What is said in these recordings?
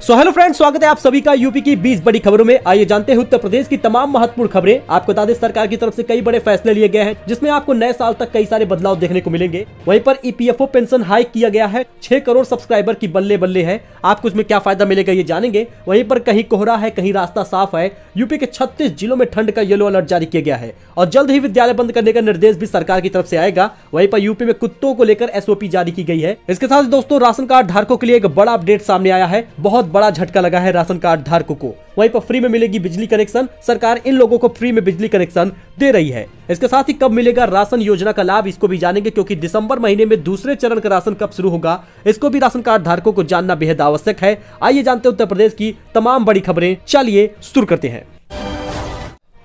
So hello friends, स्वागत है आप सभी का यूपी की 20 बड़ी खबरों में। आइए जानते हैं उत्तर प्रदेश की तमाम महत्वपूर्ण खबरें। आपको बता दें, सरकार की तरफ से कई बड़े फैसले लिए गए हैं, जिसमें आपको नए साल तक कई सारे बदलाव देखने को मिलेंगे। वहीं पर ईपीएफओ पेंशन हाइक किया गया है। 6 करोड़ सब्सक्राइबर की बल्ले बल्ले है। आपको इसमें क्या फायदा मिलेगा ये जानेंगे। वहीं पर कहीं कोहरा है, कहीं रास्ता साफ है। यूपी के 36 जिलों में ठंड का येलो अलर्ट जारी किया गया है और जल्द ही विद्यालय बंद करने का निर्देश भी सरकार की तरफ से आएगा। वहीं पर यूपी में कुत्तों को लेकर एसओपी जारी की गई है। इसके साथ दोस्तों, राशन कार्ड धारकों के लिए एक बड़ा अपडेट सामने आया है। बहुत बड़ा झटका लगा है राशन कार्ड धारकों को। वहीं पर फ्री में मिलेगी बिजली कनेक्शन। सरकार इन लोगों को फ्री में बिजली कनेक्शन दे रही है। इसके साथ ही कब मिलेगा राशन योजना का लाभ, इसको भी जानेंगे, क्योंकि दिसंबर महीने में दूसरे चरण का राशन कब शुरू होगा, इसको भी राशन कार्ड धारकों को जानना बेहद आवश्यक है। आइए जानते हैं उत्तर प्रदेश की तमाम बड़ी खबरें। चलिए शुरू करते हैं।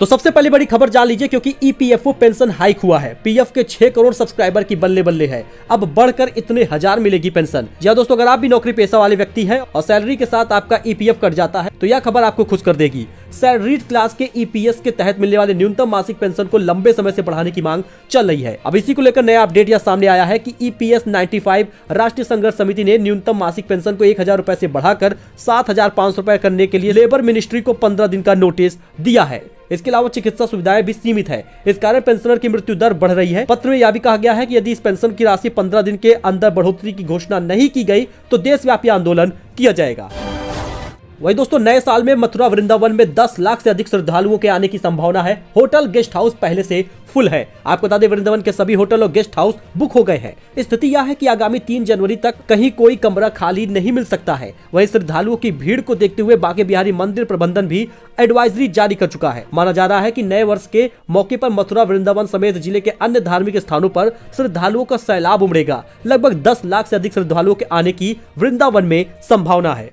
तो सबसे पहले बड़ी खबर जान लीजिए, क्योंकि ईपीएफओ पेंशन हाइक हुआ है। पीएफ के 6 करोड़ सब्सक्राइबर की बल्ले बल्ले है। अब बढ़कर इतने हजार मिलेगी पेंशन। जी दोस्तों, अगर आप भी नौकरी पेशा वाले व्यक्ति हैं और सैलरी के साथ आपका ईपीएफ कट जाता है तो यह खबर आपको खुश कर देगी। सैलरीड क्लास के ईपीएस के तहत मिलने वाले न्यूनतम मासिक पेंशन को लंबे समय से बढ़ाने की मांग चल रही है। अब इसी को लेकर नया अपडेट यह सामने आया है कि ईपीएस 95 राष्ट्रीय संघर्ष समिति ने न्यूनतम मासिक पेंशन को 1000 रुपए से बढ़ाकर 7500 रुपए करने के लिए लेबर मिनिस्ट्री को 15 दिन का नोटिस दिया है। इसके अलावा चिकित्सा सुविधाएं भी सीमित है। इस कारण पेंशनर की मृत्यु दर बढ़ रही है। पत्र में यह भी कहा गया है कि यदि इस पेंशन की राशि 15 दिन के अंदर बढ़ोतरी की घोषणा नहीं की गई तो देशव्यापी आंदोलन किया जाएगा। वही दोस्तों, नए साल में मथुरा वृंदावन में 10 लाख से अधिक श्रद्धालुओं के आने की संभावना है। होटल गेस्ट हाउस पहले से फुल है। आपको बता दें, वृंदावन के सभी होटल और गेस्ट हाउस बुक हो गए हैं। स्थिति यह है कि आगामी 3 जनवरी तक कहीं कोई कमरा खाली नहीं मिल सकता है। वहीं श्रद्धालुओं की भीड़ को देखते हुए बांके बिहारी मंदिर प्रबंधन भी एडवाइजरी जारी कर चुका है। माना जा रहा है कि नए वर्ष के मौके पर मथुरा वृंदावन समेत जिले के अन्य धार्मिक स्थानों पर श्रद्धालुओं का सैलाब उमड़ेगा। लगभग 10 लाख से अधिक श्रद्धालुओं के आने की वृंदावन में संभावना है।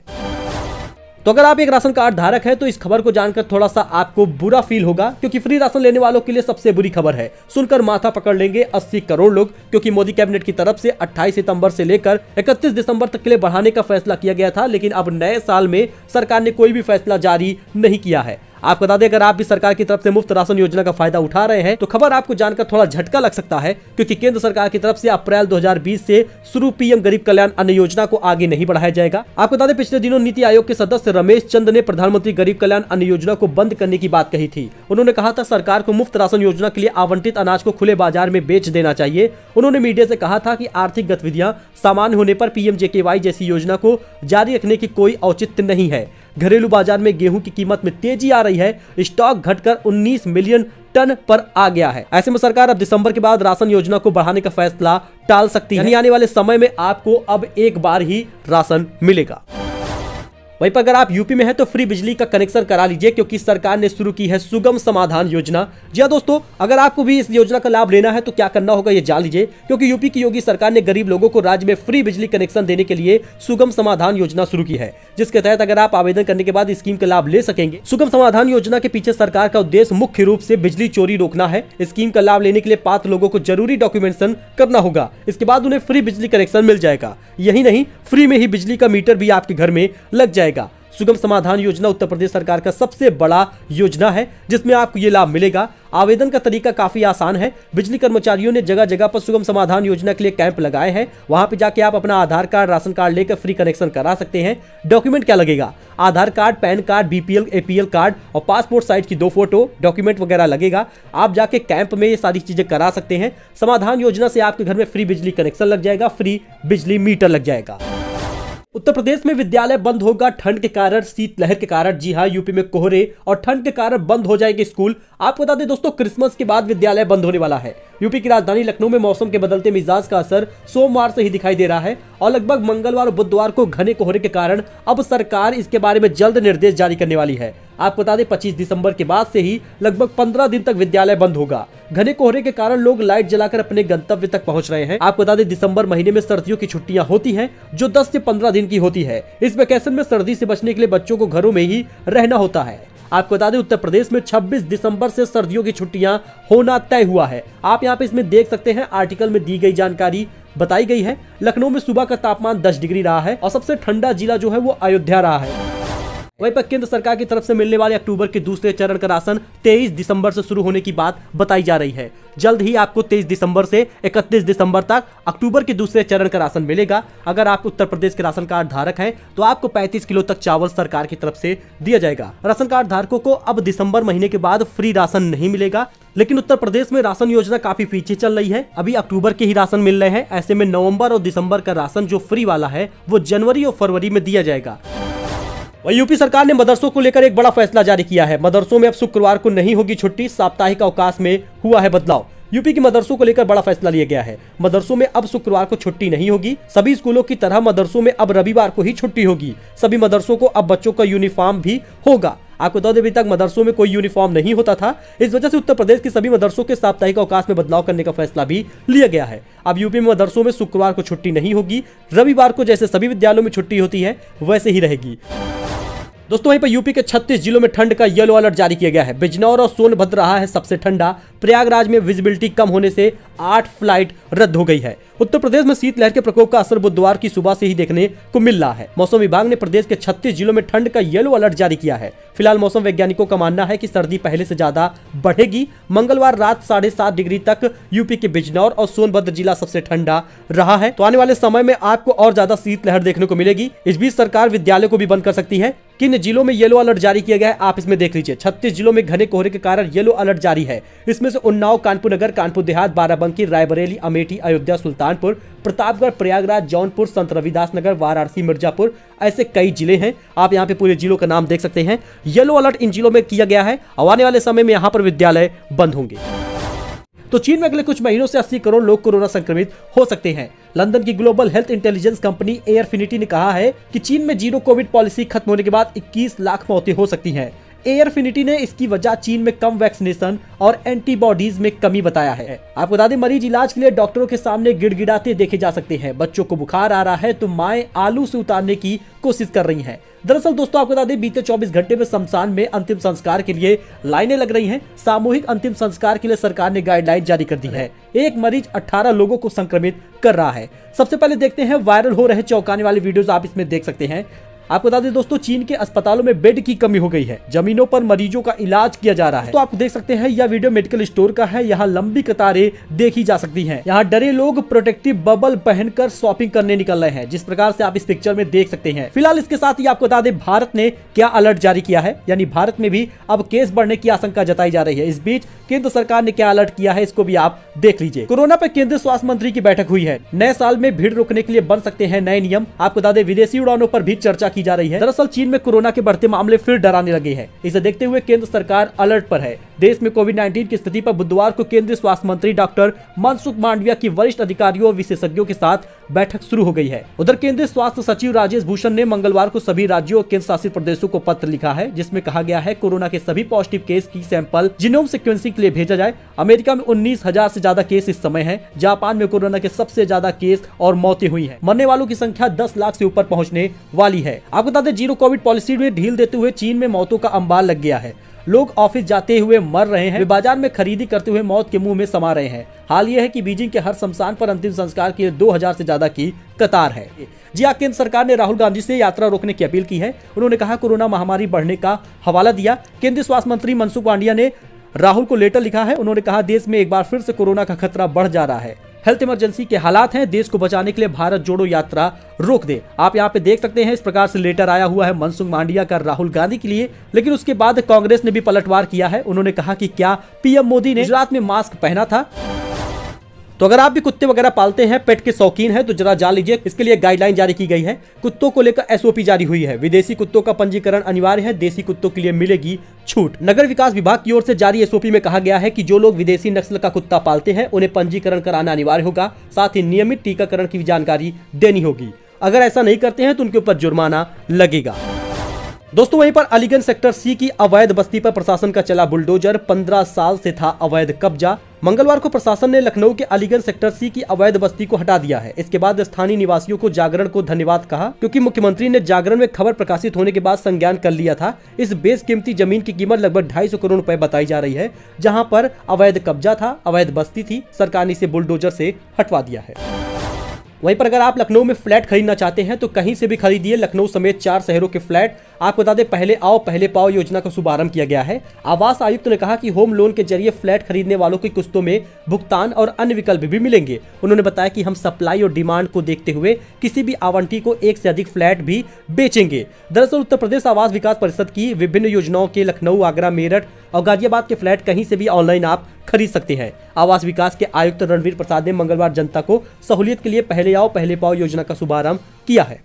तो अगर आप एक राशन कार्ड धारक हैं तो इस खबर को जानकर थोड़ा सा आपको बुरा फील होगा, क्योंकि फ्री राशन लेने वालों के लिए सबसे बुरी खबर है। सुनकर माथा पकड़ लेंगे 80 करोड़ लोग, क्योंकि मोदी कैबिनेट की तरफ से 28 सितंबर से लेकर 31 दिसंबर तक के लिए बढ़ाने का फैसला किया गया था। लेकिन अब नए साल में सरकार ने कोई भी फैसला जारी नहीं किया है। आपको बता दें, अगर आप भी सरकार की तरफ से मुफ्त राशन योजना का फायदा उठा रहे हैं तो खबर आपको जानकर थोड़ा झटका लग सकता है, क्योंकि केंद्र सरकार की तरफ से अप्रैल 2020 से शुरू पीएम गरीब कल्याण अन्न योजना को आगे नहीं बढ़ाया जाएगा। आपको बता दें, पिछले दिनों नीति आयोग के सदस्य रमेश चंद ने प्रधानमंत्री गरीब कल्याण अन्न योजना को बंद करने की बात कही थी। उन्होंने कहा था सरकार को मुफ्त राशन योजना के लिए आवंटित अनाज को खुले बाजार में बेच देना चाहिए। उन्होंने मीडिया से कहा था कि आर्थिक गतिविधियां सामान्य होने पर पीएमजेकेवाई जैसी योजना को जारी रखने की कोई औचित्य नहीं है। घरेलू बाजार में गेहूं की कीमत में तेजी आ रही है। स्टॉक घटकर 19 मिलियन टन पर आ गया है। ऐसे में सरकार अब दिसंबर के बाद राशन योजना को बढ़ाने का फैसला टाल सकती है। यानी आने वाले समय में आपको अब एक बार ही राशन मिलेगा। वहीं पर अगर आप यूपी में हैं तो फ्री बिजली का कनेक्शन करा लीजिए, क्योंकि सरकार ने शुरू की है सुगम समाधान योजना। जी हां दोस्तों, अगर आपको भी इस योजना का लाभ लेना है तो क्या करना होगा ये जान लीजिए, क्योंकि यूपी की योगी सरकार ने गरीब लोगों को राज्य में फ्री बिजली कनेक्शन देने के लिए सुगम समाधान योजना शुरू की है, जिसके तहत अगर आप आवेदन करने के बाद स्कीम का लाभ ले सकेंगे। सुगम समाधान योजना के पीछे सरकार का उद्देश्य मुख्य रूप से बिजली चोरी रोकना है। स्कीम का लाभ लेने के लिए पात्र लोगों को जरूरी डॉक्यूमेंटेशन करना होगा। इसके बाद उन्हें फ्री बिजली कनेक्शन मिल जाएगा। यही नहीं, फ्री में ही बिजली का मीटर भी आपके घर में लग जाएगा। सुगम समाधान योजना उत्तर प्रदेश सरकार का सबसे बड़ा योजना है, जिसमें आपको ये लाभ मिलेगा। आवेदन का तरीका काफी आसान है। बिजली कर्मचारियों ने जगह जगह पर सुगम समाधान योजना के लिए कैंप लगाए हैं। वहां पे जाके आप अपना आधार कार्ड, राशन कार्ड लेकर फ्री कनेक्शन करा सकते हैं। डॉक्यूमेंट क्या लगेगा? Aadhaar card, PAN card, BPL, APL card और पासपोर्ट साइज की 2 फोटो डॉक्यूमेंट वगैरह लगेगा। आप जाके कैंप में ये सारी चीजें करा सकते हैं। समाधान योजना से आपके घर में फ्री बिजली कनेक्शन लग जाएगा, फ्री बिजली मीटर लग जाएगा। उत्तर प्रदेश में विद्यालय बंद होगा ठंड के कारण, शीतलहर के कारण। जी हां, यूपी में कोहरे और ठंड के कारण बंद हो जाएंगे स्कूल। आपको बता दें दोस्तों, क्रिसमस के बाद विद्यालय बंद होने वाला है। यूपी की राजधानी लखनऊ में मौसम के बदलते मिजाज का असर सोमवार से ही दिखाई दे रहा है और लगभग मंगलवार और बुधवार को घने कोहरे के कारण अब सरकार इसके बारे में जल्द निर्देश जारी करने वाली है। आपको बता दें, 25 दिसंबर के बाद से ही लगभग 15 दिन तक विद्यालय बंद होगा। घने कोहरे के कारण लोग लाइट जलाकर अपने गंतव्य तक पहुंच रहे हैं। आपको बता दें, दिसंबर महीने में सर्दियों की छुट्टियां होती हैं, जो 10 से 15 दिन की होती है। इस वेकेशन में सर्दी से बचने के लिए बच्चों को घरों में ही रहना होता है। आपको बता दें, उत्तर प्रदेश में 26 दिसंबर से सर्दियों की छुट्टियां होना तय हुआ है। आप यहाँ पे इसमें देख सकते हैं, आर्टिकल में दी गई जानकारी बताई गई है। लखनऊ में सुबह का तापमान 10 डिग्री रहा है और सबसे ठंडा जिला जो है वो अयोध्या रहा है। वहीं पर केंद्र सरकार की तरफ से मिलने वाले अक्टूबर के दूसरे चरण का राशन 23 दिसंबर से शुरू होने की बात बताई जा रही है। जल्द ही आपको 23 दिसंबर से 31 दिसंबर तक अक्टूबर के दूसरे चरण का राशन मिलेगा। अगर आप उत्तर प्रदेश के राशन कार्ड धारक हैं तो आपको 35 किलो तक चावल सरकार की तरफ से दिया जाएगा। राशन कार्ड धारकों को अब दिसंबर महीने के बाद फ्री राशन नहीं मिलेगा, लेकिन उत्तर प्रदेश में राशन योजना काफी पीछे चल रही है। अभी अक्टूबर के ही राशन मिल रहे हैं। ऐसे में नवंबर और दिसंबर का राशन जो फ्री वाला है वो जनवरी और फरवरी में दिया जाएगा। वहीं यूपी सरकार ने मदरसों को लेकर एक बड़ा फैसला जारी किया है। मदरसों में अब शुक्रवार को नहीं होगी छुट्टी, साप्ताहिक अवकाश में हुआ है बदलाव। यूपी की मदरसों को लेकर बड़ा फैसला लिया गया है। मदरसों में अब शुक्रवार को छुट्टी नहीं होगी। सभी स्कूलों की तरह मदरसों में अब रविवार को ही छुट्टी होगी। सभी मदरसों को अब बच्चों का यूनिफॉर्म भी होगा। आपको बता दें अभी तक मदरसों में कोई यूनिफॉर्म नहीं होता था। इस वजह से उत्तर प्रदेश के सभी मदरसों के साप्ताहिक अवकाश में बदलाव करने का फैसला भी लिया गया है। अब यूपी में मदरसों में शुक्रवार को छुट्टी नहीं होगी। रविवार को जैसे सभी विद्यालयों में छुट्टी होती है वैसे ही रहेगी। दोस्तों वहीं पर यूपी के 36 जिलों में ठंड का येलो अलर्ट जारी किया गया है। बिजनौर और सोनभद्र रहा है सबसे ठंडा। प्रयागराज में विजिबिलिटी कम होने से 8 फ्लाइट रद्द हो गई है। उत्तर प्रदेश में शीतलहर के प्रकोप का असर बुधवार की सुबह से ही देखने को मिल रहा है। मौसम विभाग ने प्रदेश के 36 जिलों में ठंड का येलो अलर्ट जारी किया है। फिलहाल मौसम वैज्ञानिकों का मानना है कि सर्दी पहले से ज्यादा बढ़ेगी। मंगलवार रात 7.5 डिग्री तक यूपी के बिजनौर और सोनभद्र जिला सबसे ठंडा रहा है। तो आने वाले समय में आपको और ज्यादा शीतलहर देखने को मिलेगी। इस बीच सरकार विद्यालय को भी बंद कर सकती है। किन जिलों में येलो अलर्ट जारी किया गया है आप इसमें देख लीजिए। 36 जिलों में घने कोहरे के कारण येलो अलर्ट जारी है। इसमें से उन्नाव, कानपुर नगर, कानपुर देहात, बाराबंकी, रायबरेली, अमेठी, अयोध्या, सुल्तानपुर, प्रतापगढ़, प्रयागराज, जौनपुर, संत रविदास नगर, वाराणसी, मिर्जापुर, ऐसे कई जिले हैं। आप यहाँ पे पूरे जिलों का नाम देख सकते हैं। येलो अलर्ट इन जिलों में किया गया है। आने वाले समय में यहाँ पर विद्यालय बंद होंगे। तो चीन में अगले कुछ महीनों से 80 करोड़ लोग कोरोना संक्रमित हो सकते हैं। लंदन की global health intelligence company Airfinity ने कहा है कि चीन में जीरो कोविड पॉलिसी खत्म होने के बाद 21 लाख मौतें हो सकती हैं। एयरफिनिटी ने इसकी वजह चीन में कम वैक्सीनेशन और एंटीबॉडीज में कमी बताया है। आपको बता दें मरीज इलाज के लिए डॉक्टरों के सामने गिड़गिड़ाते देखे जा सकते हैं। बच्चों को बुखार आ रहा है तो माएं आलू से उतारने की कोशिश कर रही हैं। दरअसल दोस्तों आपको बता दें बीते 24 घंटे में शमशान में अंतिम संस्कार के लिए लाइनें लग रही हैं। सामूहिक अंतिम संस्कार के लिए सरकार ने गाइडलाइन जारी कर दी है। एक मरीज 18 लोगों को संक्रमित कर रहा है। सबसे पहले देखते हैं वायरल हो रहे चौंकाने वाले वीडियोस, आप इसमें देख सकते हैं। आपको बता दें दोस्तों चीन के अस्पतालों में बेड की कमी हो गई है। जमीनों पर मरीजों का इलाज किया जा रहा है। तो आप देख सकते हैं यह वीडियो मेडिकल स्टोर का है। यहाँ लंबी कतारें देखी जा सकती हैं। यहाँ डरे लोग प्रोटेक्टिव बबल पहनकर शॉपिंग करने निकल रहे हैं, जिस प्रकार से आप इस पिक्चर में देख सकते हैं। फिलहाल इसके साथ ही आपको बता दें भारत ने क्या अलर्ट जारी किया है, यानी भारत में भी अब केस बढ़ने की आशंका जताई जा रही है। इस बीच केंद्र सरकार ने क्या अलर्ट किया है इसको भी आप देख लीजिए। कोरोना पर केंद्रीय स्वास्थ्य मंत्री की बैठक हुई है। नए साल में भीड़ रोकने के लिए बन सकते हैं नए नियम। आपको बता दें विदेशी उड़ानों पर भी चर्चा की जा रही है। दरअसल चीन में कोरोना के बढ़ते मामले फिर डराने लगे हैं। इसे देखते हुए केंद्र सरकार अलर्ट पर है। देश में कोविड-19 की स्थिति पर बुधवार को केंद्रीय स्वास्थ्य मंत्री डॉक्टर मनसुख मांडविया की वरिष्ठ अधिकारियों और विशेषज्ञों के साथ बैठक शुरू हो गई है। उधर केंद्रीय स्वास्थ्य सचिव राजेश भूषण ने मंगलवार को सभी राज्यों और केंद्र शासित प्रदेशों को पत्र लिखा है, जिसमें कहा गया है कोरोना के सभी पॉजिटिव केस की सैंपल जीनोम सीक्वेंसिंग के लिए भेजा जाए। अमेरिका में 19,000 से ज्यादा केस इस समय है। जापान में कोरोना के सबसे ज्यादा केस और मौतें हुई है। मरने वालों की संख्या 10 लाख से ऊपर पहुंचने वाली है। आपको बता दें जीरो कोविड पॉलिसी में ढील देते हुए चीन में मौतों का अंबार लग गया है। लोग ऑफिस जाते हुए मर रहे हैं, वे बाजार में खरीदी करते हुए मौत के मुंह में समा रहे हैं। हाल यह है कि बीजिंग के हर शमशान पर अंतिम संस्कार के लिए 2000 से ज्यादा की कतार है। जी हाँ, केंद्र सरकार ने राहुल गांधी से यात्रा रोकने की अपील की है। उन्होंने कहा कोरोना महामारी बढ़ने का हवाला दिया। केंद्रीय स्वास्थ्य मंत्री मनसुख मांडविया ने राहुल को लेटर लिखा है। उन्होंने कहा देश में एक बार फिर से कोरोना का खतरा बढ़ जा रहा है। हेल्थ इमरजेंसी के हालात हैं, देश को बचाने के लिए भारत जोड़ो यात्रा रोक दे। आप यहाँ पे देख सकते हैं इस प्रकार से लेटर आया हुआ है मनसुख मांडविया का राहुल गांधी के लिए। लेकिन उसके बाद कांग्रेस ने भी पलटवार किया है। उन्होंने कहा कि क्या पीएम मोदी ने गुजरात में मास्क पहना था। तो अगर आप भी कुत्ते वगैरह पालते हैं, पेट के शौकीन हैं, तो जरा जान लीजिए इसके लिए गाइडलाइन जारी की गई है। कुत्तों को लेकर एसओपी जारी हुई है। विदेशी कुत्तों का पंजीकरण अनिवार्य है। देसी कुत्तों के लिए मिलेगी छूट। नगर विकास विभाग की ओर से जारी एसओपी में कहा गया है कि जो लोग विदेशी नस्ल का कुत्ता पालते हैं उन्हें पंजीकरण कराना अनिवार्य होगा। साथ ही नियमित टीकाकरण की जानकारी देनी होगी। अगर ऐसा नहीं करते हैं तो उनके ऊपर जुर्माना लगेगा। दोस्तों वहीं पर अलीगंज सेक्टर सी की अवैध बस्ती पर प्रशासन का चला बुलडोजर। 15 साल से था अवैध कब्जा। मंगलवार को प्रशासन ने लखनऊ के अलीगंज सेक्टर सी की अवैध बस्ती को हटा दिया है। इसके बाद स्थानीय निवासियों को जागरण को धन्यवाद कहा, क्योंकि मुख्यमंत्री ने जागरण में खबर प्रकाशित होने के बाद संज्ञान कर लिया था। इस बेशकीमती जमीन की कीमत लगभग 250 करोड़ रुपए बताई जा रही है, जहां पर अवैध कब्जा था, अवैध बस्ती थी। सरकार ने इसे बुलडोजर से हटवा दिया है। वहीं पर अगर आप लखनऊ में फ्लैट खरीदना चाहते हैं तो कहीं से भी खरीदिए। लखनऊ समेत 4 शहरों के फ्लैट। आपको बता दें, पहले आओ पहले पाओ योजना का शुभारंभ किया गया है। आवास आयुक्त ने कहा कि होम लोन के जरिए फ्लैट खरीदने वालों की किस्तों में भुगतान और अन्य विकल्प भी मिलेंगे। उन्होंने बताया कि हम सप्लाई और डिमांड को देखते हुए किसी भी आवंटी को एक से अधिक फ्लैट भी बेचेंगे। दरअसल उत्तर प्रदेश आवास विकास परिषद की विभिन्न योजनाओं के लखनऊ, आगरा, मेरठ और गाजियाबाद के फ्लैट कहीं से भी ऑनलाइन आप खरीद सकते हैं। आवास विकास के आयुक्त रणवीर प्रसाद ने मंगलवार जनता को सहूलियत के लिए पहले आओ पहले पाओ योजना का शुभारंभ किया है।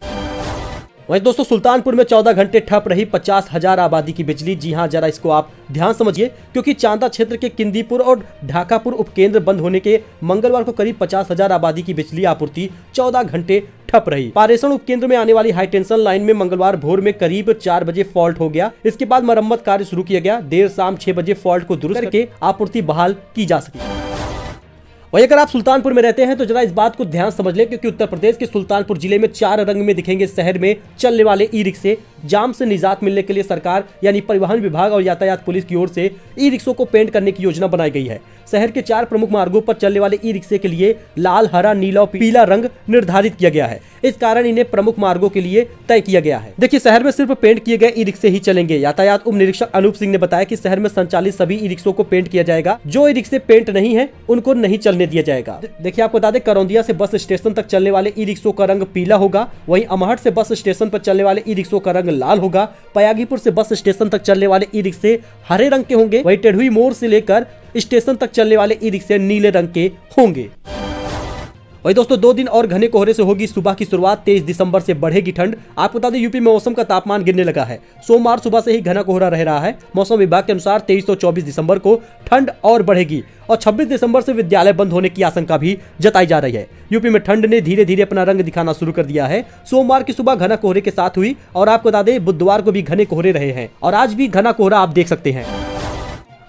वहीं दोस्तों, सुल्तानपुर में 14 घंटे ठप रही 50,000 आबादी की बिजली। जी हां, जरा इसको आप ध्यान समझिए, क्योंकि चांदा क्षेत्र के किंदीपुर और ढाकापुर उपकेंद्र बंद होने के मंगलवार को करीब 50,000 आबादी की बिजली आपूर्ति 14 घंटे ठप रही। पारेषण उपकेंद्र में आने वाली हाई टेंशन लाइन में मंगलवार भोर में करीब 4 बजे फॉल्ट हो गया। इसके बाद मरम्मत कार्य शुरू किया गया। देर शाम 6 बजे फॉल्ट को दुरुस्त करके आपूर्ति बहाल की जा सकी। वहीं अगर आप सुल्तानपुर में रहते हैं तो जरा इस बात को ध्यान समझ लें, क्योंकि उत्तर प्रदेश के सुल्तानपुर जिले में 4 रंग में दिखेंगे शहर में चलने वाले ई रिक्शे। जाम से निजात मिलने के लिए सरकार यानी परिवहन विभाग और यातायात पुलिस की ओर से ई रिक्शों को पेंट करने की योजना बनाई गई है। शहर के 4 प्रमुख मार्गों पर चलने वाले ई रिक्शे के लिए लाल, हरा, नीला और पीला रंग निर्धारित किया गया है। इस कारण इन्हें प्रमुख मार्गों के लिए तय किया गया है। देखिए, शहर में सिर्फ पेंट किए गए ई रिक्शे ही चलेंगे। यातायात उप निरीक्षक अनूप सिंह ने बताया कि शहर में संचालित सभी ई रिक्शों को पेंट किया जाएगा। जो ई रिक्शे पेंट नहीं है उनको नहीं चलने दिया जाएगा। देखिए, आपको बता दें, करौंदिया से बस स्टेशन तक चलने वाले ई रिक्शों का रंग पीला होगा। वहीं अमहट से बस स्टेशन पर चलने वाले ई रिक्शों का रंग लाल होगा। पयागीपुर से बस स्टेशन तक चलने वाले ई रिक्शे हरे रंग के होंगे। वहीं टेढ़ुई मोड़ से लेकर स्टेशन तक चलने वाले ई रिक्शे नीले रंग के होंगे। वही दोस्तों, 2 दिन और घने कोहरे से होगी सुबह की शुरुआत। 23 दिसंबर से बढ़ेगी ठंड। आपको बता दें, यूपी में मौसम का तापमान गिरने लगा है। सोमवार सुबह से ही घना कोहरा रह रहा है। मौसम विभाग के अनुसार 23 और 24 दिसंबर को ठंड और बढ़ेगी और 26 दिसंबर से विद्यालय बंद होने की आशंका भी जताई जा रही है। यूपी में ठंड ने धीरे धीरे अपना रंग दिखाना शुरू कर दिया है। सोमवार की सुबह घना कोहरे के साथ हुई और आपको बता दें, बुधवार को भी घने कोहरे रहे हैं और आज भी घना कोहरा आप देख सकते हैं।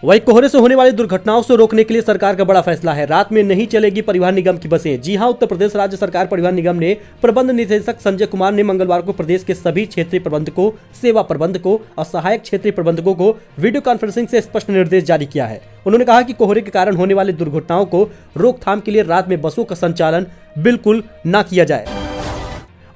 वही कोहरे से होने वाली दुर्घटनाओं से रोकने के लिए सरकार का बड़ा फैसला है। रात में नहीं चलेगी परिवहन निगम की बसें। जी हां, उत्तर प्रदेश राज्य सरकार परिवहन निगम ने प्रबंध निदेशक संजय कुमार ने मंगलवार को प्रदेश के सभी क्षेत्रीय प्रबंधकों, सेवा प्रबंधकों और सहायक क्षेत्रीय प्रबंधकों को वीडियो कॉन्फ्रेंसिंग से स्पष्ट निर्देश जारी किया है। उन्होंने कहा कि कोहरे के कारण होने वाली दुर्घटनाओं को रोकथाम के लिए रात में बसों का संचालन बिल्कुल न किया जाए।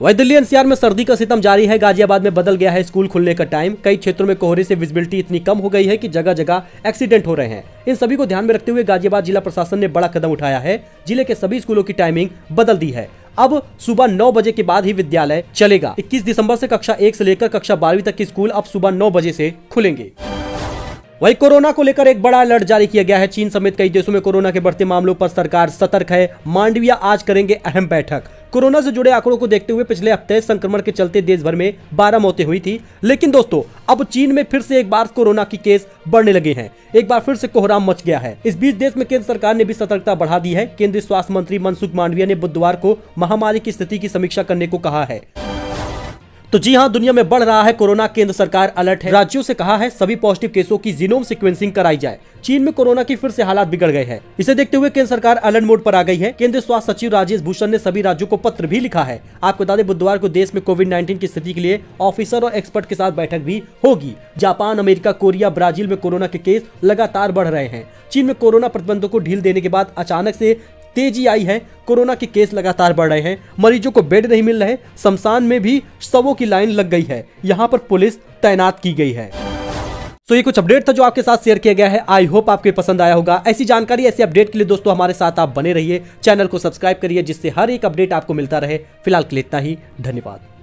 वही दिल्ली एनसीआर में सर्दी का सितम जारी है। गाजियाबाद में बदल गया है स्कूल खुलने का टाइम। कई क्षेत्रों में कोहरे से विजिबिलिटी इतनी कम हो गई है कि जगह जगह एक्सीडेंट हो रहे हैं। इन सभी को ध्यान में रखते हुए गाजियाबाद जिला प्रशासन ने बड़ा कदम उठाया है। जिले के सभी स्कूलों की टाइमिंग बदल दी है। अब सुबह 9 बजे के बाद ही विद्यालय चलेगा। 21 दिसंबर से कक्षा 1 से लेकर कक्षा 12वीं तक के स्कूल अब सुबह 9 बजे से खुलेंगे। वही कोरोना को लेकर एक बड़ा अलर्ट जारी किया गया है। चीन समेत कई देशों में कोरोना के बढ़ते मामलों पर सरकार सतर्क है। मांडविया आज करेंगे अहम बैठक। कोरोना से जुड़े आंकड़ों को देखते हुए पिछले हफ्ते संक्रमण के चलते देश भर में 12 मौतें हुई थी, लेकिन दोस्तों अब चीन में फिर से एक बार कोरोना की केस बढ़ने लगे हैं। एक बार फिर से कोहराम मच गया है। इस बीच देश में केंद्र सरकार ने भी सतर्कता बढ़ा दी है। केंद्रीय स्वास्थ्य मंत्री मनसुख मांडविया ने बुधवार को महामारी की स्थिति की समीक्षा करने को कहा है। तो जी हां, दुनिया में बढ़ रहा है कोरोना। केंद्र सरकार अलर्ट है। राज्यों से कहा है सभी पॉजिटिव केसों की जीनोम सीक्वेंसिंग कराई जाए। चीन में कोरोना की फिर से हालात बिगड़ गए हैं। इसे देखते हुए केंद्र सरकार अलर्ट मोड पर आ गई है। केंद्रीय स्वास्थ्य सचिव राजेश भूषण ने सभी राज्यों को पत्र भी लिखा है। आपको बता दें, बुधवार को देश में कोविड-19 की स्थिति के लिए ऑफिसर और एक्सपर्ट के साथ बैठक भी होगी। जापान, अमेरिका, कोरिया, ब्राजील में कोरोना के केस लगातार बढ़ रहे हैं। चीन में कोरोना प्रतिबंधों को ढील देने के बाद अचानक से तेजी आई है। कोरोना के केस लगातार बढ़ रहे हैं। मरीजों को बेड नहीं मिल रहे। शमशान में भी शवों की लाइन लग गई है। यहाँ पर पुलिस तैनात की गई है। तो ये कुछ अपडेट था जो आपके साथ शेयर किया गया है। आई होप आपको पसंद आया होगा। ऐसी जानकारी, ऐसे अपडेट के लिए दोस्तों हमारे साथ आप बने रहिए। चैनल को सब्सक्राइब करिए, जिससे हर एक अपडेट आपको मिलता रहे। फिलहाल के लिए इतना ही। धन्यवाद।